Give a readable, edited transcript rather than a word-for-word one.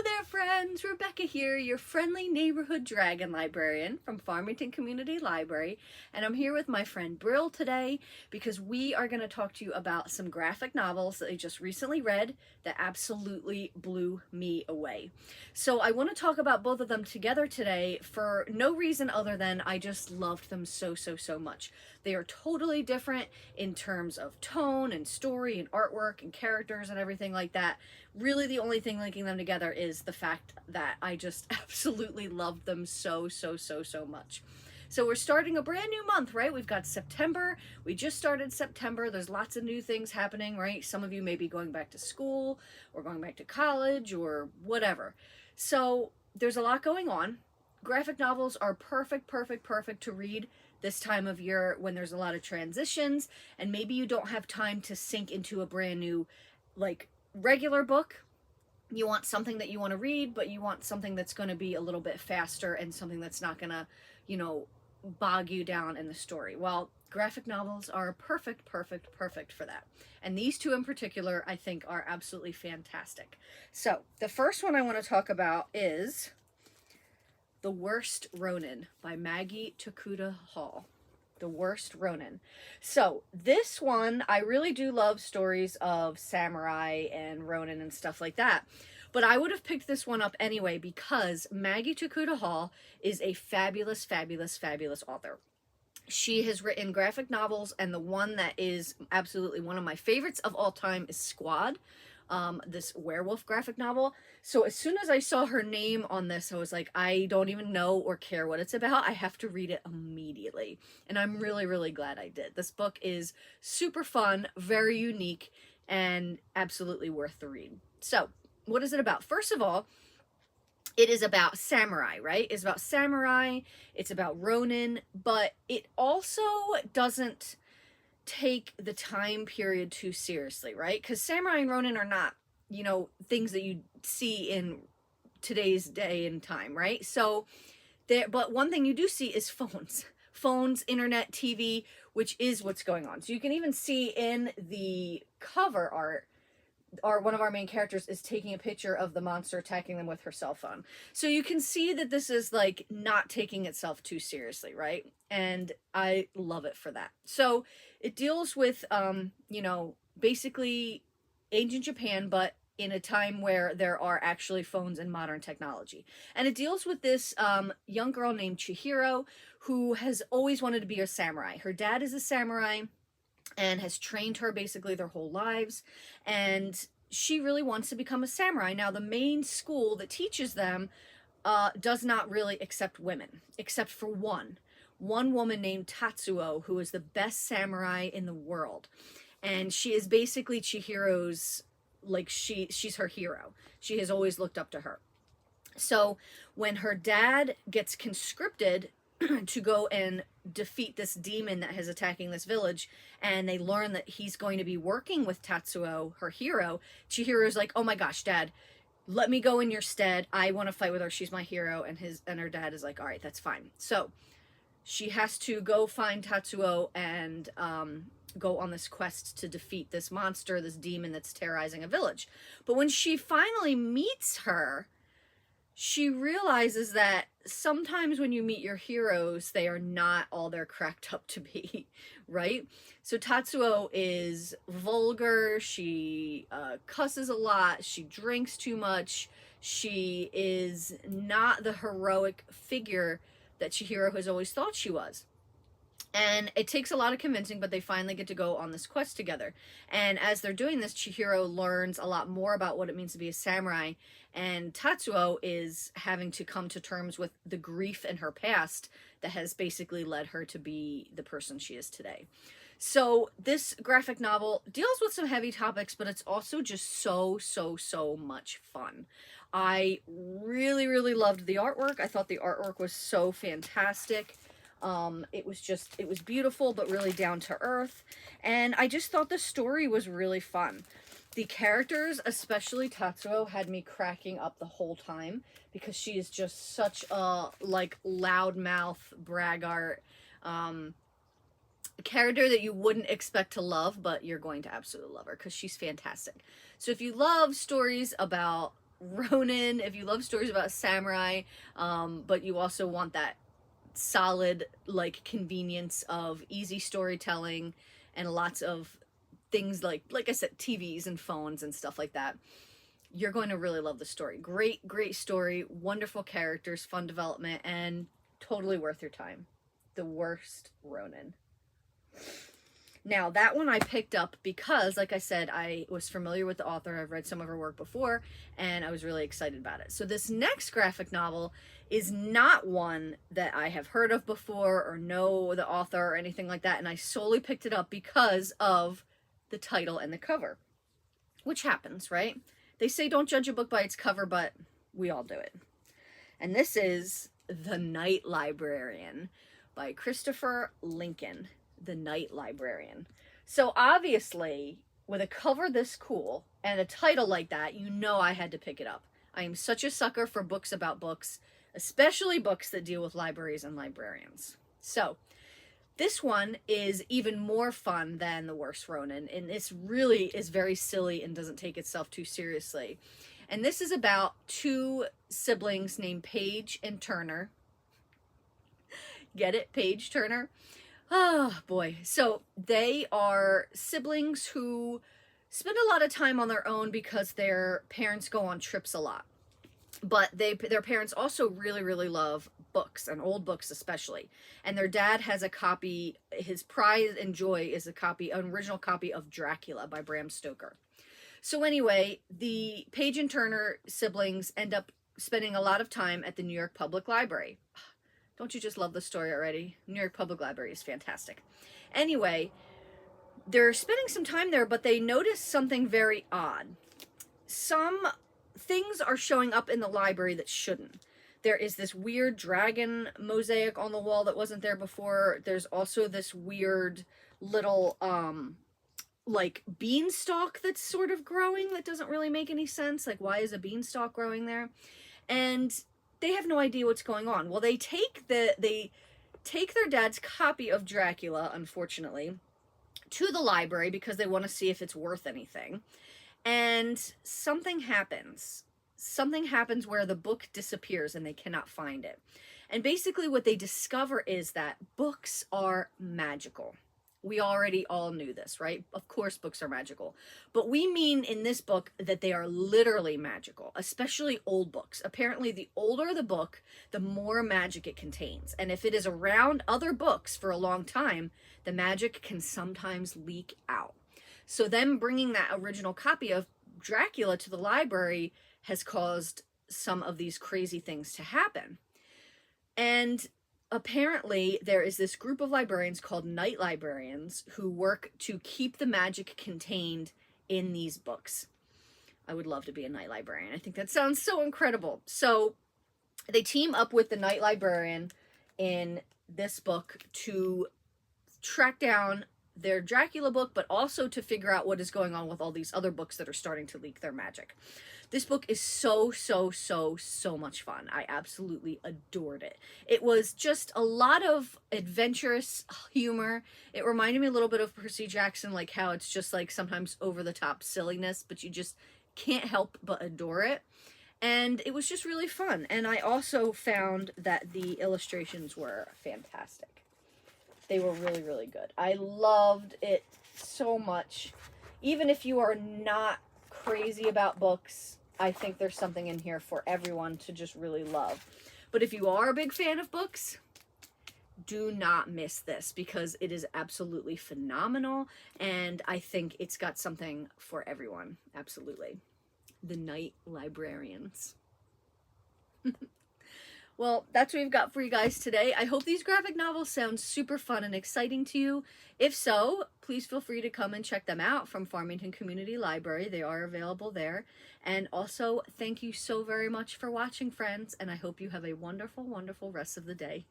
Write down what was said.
there, friends! Rebecca here, your friendly neighborhood dragon librarian from Farmington Community Library, and I'm here with my friend Brill today because we are going to talk to you about some graphic novels that I just recently read that absolutely blew me away. So I want to talk about both of them together today for no reason other than I just loved them so much. They are totally different in terms of tone and story and artwork and characters and everything like that. Really, the only thing linking them together is the fact that I just absolutely loved them so much. So we're starting a brand new month, right? We've got September. We just started September. There's lots of new things happening, right? Some of you may be going back to school or going back to college or whatever. So there's a lot going on. Graphic novels are perfect to read this time of year when there's a lot of transitions and maybe you don't have time to sink into a brand new, like, regular book. You want something that you want to read, but you want something that's going to be a little bit faster and something that's not going to, bog you down in the story. Well, graphic novels are perfect for that. And these two in particular, I think, are absolutely fantastic. So the first one I want to talk about is The Worst Ronin by Maggie-Tokuda Hall. The Worst Ronin. So this one, I really do love stories of samurai and Ronin and stuff like that. But I would have picked this one up anyway because Maggie-Tokuda Hall is a fabulous author. She has written graphic novels, and the one that is absolutely one of my favorites of all time is Squad, this werewolf graphic novel. So as soon as I saw her name on this, I was like, I don't even know or care what it's about. I have to read it immediately. And I'm really glad I did. This book is super fun, very unique, and absolutely worth the read. So what is it about? First of all, it is about samurai, right? It's about samurai, it's about Ronin, but it also doesn't take the time period too seriously, right? Because samurai and Ronin are not, things that you see in today's day and time, right? So but one thing you do see is phones, internet, TV, which is what's going on. So you can even see in the cover art, one of our main characters is taking a picture of the monster attacking them with her cell phone. So you can see that this is like not taking itself too seriously, right? And I love it for that. So it deals with, basically ancient Japan, but in a time where there are actually phones and modern technology. And it deals with this young girl named Chihiro who has always wanted to be a samurai. Her dad is a samurai and has trained her basically their whole lives, and she really wants to become a samurai. Now, the main school that teaches them does not really accept women, except for one woman named Tatsuo, who is the best samurai in the world, and she is basically Chihiro's, like, she's her hero. She has always looked up to her. So when her dad gets conscripted to go and defeat this demon that is attacking this village, and they learn that he's going to be working with Tatsuo, her hero, Chihiro's like, oh my gosh, Dad, let me go in your stead. I want to fight with her. She's my hero. And her dad is like, all right, that's fine. So she has to go find Tatsuo and go on this quest to defeat this monster, this demon that's terrorizing a village. But when she finally meets her, she realizes that sometimes when you meet your heroes, they are not all they're cracked up to be, right? So Tatsuo is vulgar, she cusses a lot, she drinks too much, she is not the heroic figure that Chihiro has always thought she was. And it takes a lot of convincing, but they finally get to go on this quest together. And as they're doing this, Chihiro learns a lot more about what it means to be a samurai. And Tatsuo is having to come to terms with the grief in her past that has basically led her to be the person she is today. So this graphic novel deals with some heavy topics, but it's also just so much fun. I really loved the artwork. I thought the artwork was so fantastic. It was beautiful, but really down to earth. And I just thought the story was really fun. The characters, especially Tatsuo, had me cracking up the whole time because she is just such a, like, loudmouth, braggart, character that you wouldn't expect to love, but you're going to absolutely love her because she's fantastic. So if you love stories about Ronin, if you love stories about samurai, but you also want that solid, like, convenience of easy storytelling and lots of things like I said, TVs and phones and stuff like that, you're going to really love the story. Great story, wonderful characters, fun development, and totally worth your time. The Worst Ronin. Now, that one I picked up because, like I said, I was familiar with the author. I've read some of her work before, and I was really excited about it. So this next graphic novel is not one that I have heard of before or know the author or anything like that, and I solely picked it up because of the title and the cover, which happens, right? They say don't judge a book by its cover, but we all do it. And this is The Night Librarian by Christopher Lincoln. The Night Librarian. So obviously, with a cover this cool and a title like that, you know I had to pick it up. I am such a sucker for books about books, especially books that deal with libraries and librarians. So this one is even more fun than The Worst Ronin, and it's really is very silly and doesn't take itself too seriously. And this is about two siblings named Paige and Turner. Get it? Paige Turner. Oh boy. So they are siblings who spend a lot of time on their own because their parents go on trips a lot. But their parents also really love books, and old books especially. And their dad has a copy, his pride and joy is an original copy of Dracula by Bram Stoker. So anyway, the Paige and Turner siblings end up spending a lot of time at the New York Public Library. Don't you just love the story already? New York Public Library is fantastic. Anyway, they're spending some time there, but they notice something very odd. Some things are showing up in the library that shouldn't. There is this weird dragon mosaic on the wall that wasn't there before. There's also this weird little, like, beanstalk that's sort of growing that doesn't really make any sense. Like, why is a beanstalk growing there? And they have no idea what's going on. Well, they take their dad's copy of Dracula, unfortunately, to the library because they want to see if it's worth anything. And something happens. Something happens where the book disappears and they cannot find it. And basically what they discover is that books are magical. We already all knew this, right? Of course books are magical. But we mean in this book that they are literally magical, especially old books. Apparently, the older the book, the more magic it contains. And if it is around other books for a long time, the magic can sometimes leak out. So them bringing that original copy of Dracula to the library has caused some of these crazy things to happen. And apparently, there is this group of librarians called Night Librarians who work to keep the magic contained in these books. I would love to be a Night Librarian. I think that sounds so incredible. So they team up with the Night Librarian in this book to track down their Dracula book, but also to figure out what is going on with all these other books that are starting to leak their magic. This book is so much fun. I absolutely adored it. It was just a lot of adventurous humor. It reminded me a little bit of Percy Jackson, like how it's just like sometimes over the top silliness, but you just can't help but adore it. And it was just really fun. And I also found that the illustrations were fantastic. They were really good. I loved it so much. Even if you are not crazy about books, I think there's something in here for everyone to just really love. But if you are a big fan of books, do not miss this because it is absolutely phenomenal, and I think it's got something for everyone. Absolutely. The Night Librarians. Well, that's what we've got for you guys today. I hope these graphic novels sound super fun and exciting to you. If so, please feel free to come and check them out from Farmington Community Library. They are available there. And also, thank you so very much for watching, friends, and I hope you have a wonderful rest of the day.